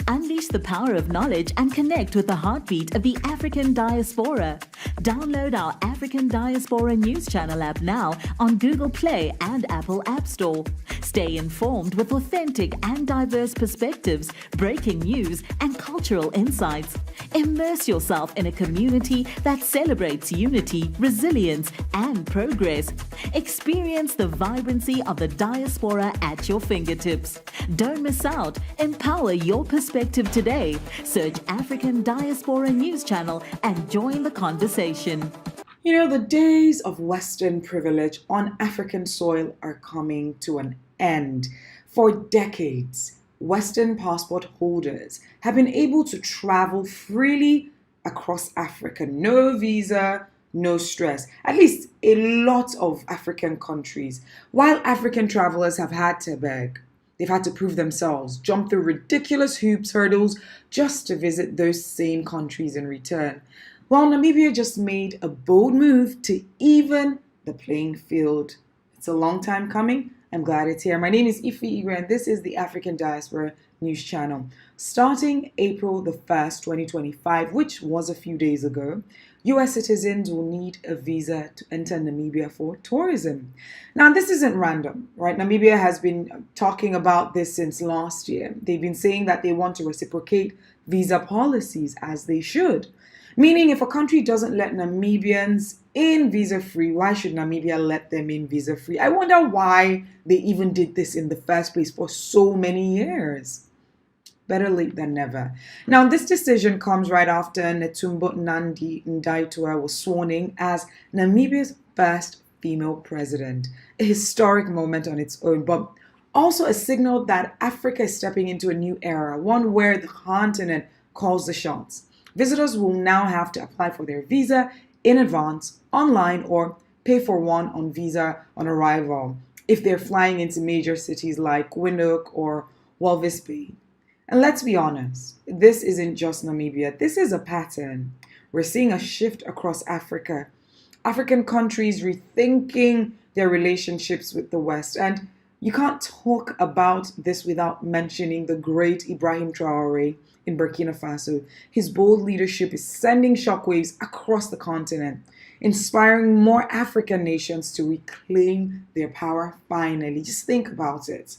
Unleash the power of knowledge and connect with the heartbeat of the African diaspora. Download our African Diaspora News Channel app now on Google Play and Apple App Store. Stay informed with authentic and diverse perspectives, breaking news, and cultural insights. Immerse yourself in a community that celebrates unity, resilience, and progress. Experience the vibrancy of the diaspora at your fingertips. Don't miss out. Empower your perspective today. Search African Diaspora News Channel and join the conversation. You know, the days of Western privilege on African soil are coming to an end. For decades, Western passport holders have been able to travel freely across Africa. No visa, no stress. At least a lot of African countries. While African travelers have had to beg. They've had to prove themselves, jump through ridiculous hurdles just to visit those same countries in return. Well, Namibia just made a bold move to even the playing field. It's a long time coming. I'm glad it's here. My name is Ify Igwe, and this is the African Diaspora News Channel. Starting April the 1st, 2025, which was a few days ago, US citizens will need a visa to enter Namibia for tourism. Now, this isn't random, right? Namibia has been talking about this since last year. They've been saying that they want to reciprocate visa policies, as they should. Meaning, if a country doesn't let Namibians in visa-free, why should Namibia let them in visa-free? I wonder why they even did this in the first place for so many years. Better late than never. Now, this decision comes right after Netumbo Nandi-Ndaitwah was sworn in as Namibia's first female president. A historic moment on its own, but also a signal that Africa is stepping into a new era, one where the continent calls the shots. Visitors will now have to apply for their visa in advance, online, or pay for one on visa on arrival if they're flying into major cities like Windhoek or Walvis Bay. And let's be honest, this isn't just Namibia. This is a pattern. We're seeing a shift across Africa. African countries rethinking their relationships with the West. And you can't talk about this without mentioning the great Ibrahim Traore in Burkina Faso. His bold leadership is sending shockwaves across the continent, inspiring more African nations to reclaim their power finally. Just think about it.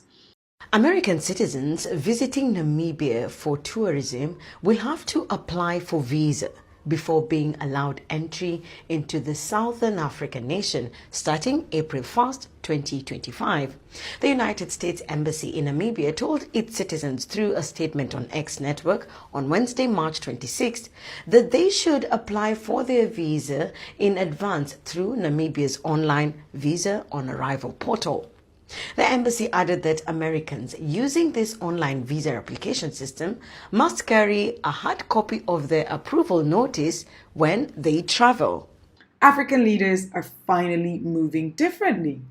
American citizens visiting Namibia for tourism will have to apply for visa before being allowed entry into the Southern African nation starting April 1st, 2025. The United States Embassy in Namibia told its citizens through a statement on X Network on Wednesday, March 26th, that they should apply for their visa in advance through Namibia's online Visa on Arrival portal. The embassy added that Americans using this online visa application system must carry a hard copy of their approval notice when they travel. African leaders are finally moving differently.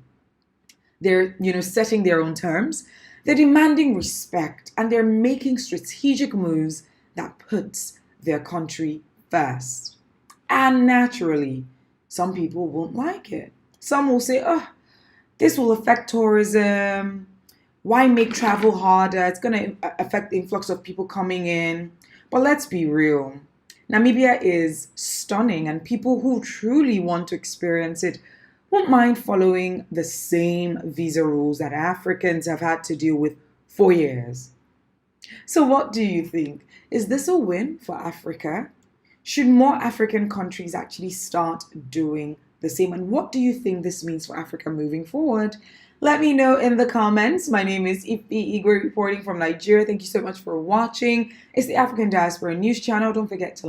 They're, setting their own terms. They're demanding respect, and they're making strategic moves that puts their country first. And naturally, some people won't like it. Some will say, this will affect tourism. Why make travel harder? It's going to affect the influx of people coming in. But let's be real. Namibia is stunning, and people who truly want to experience it won't mind following the same visa rules that Africans have had to deal with for years. So what do you think? Is this a win for Africa? Should more African countries actually start doing the same? And what do you think this means for Africa moving forward? Let me know in the comments. My name is Ify Igwe reporting from Nigeria. Thank you so much for watching. It's the African Diaspora News Channel. Don't forget to like.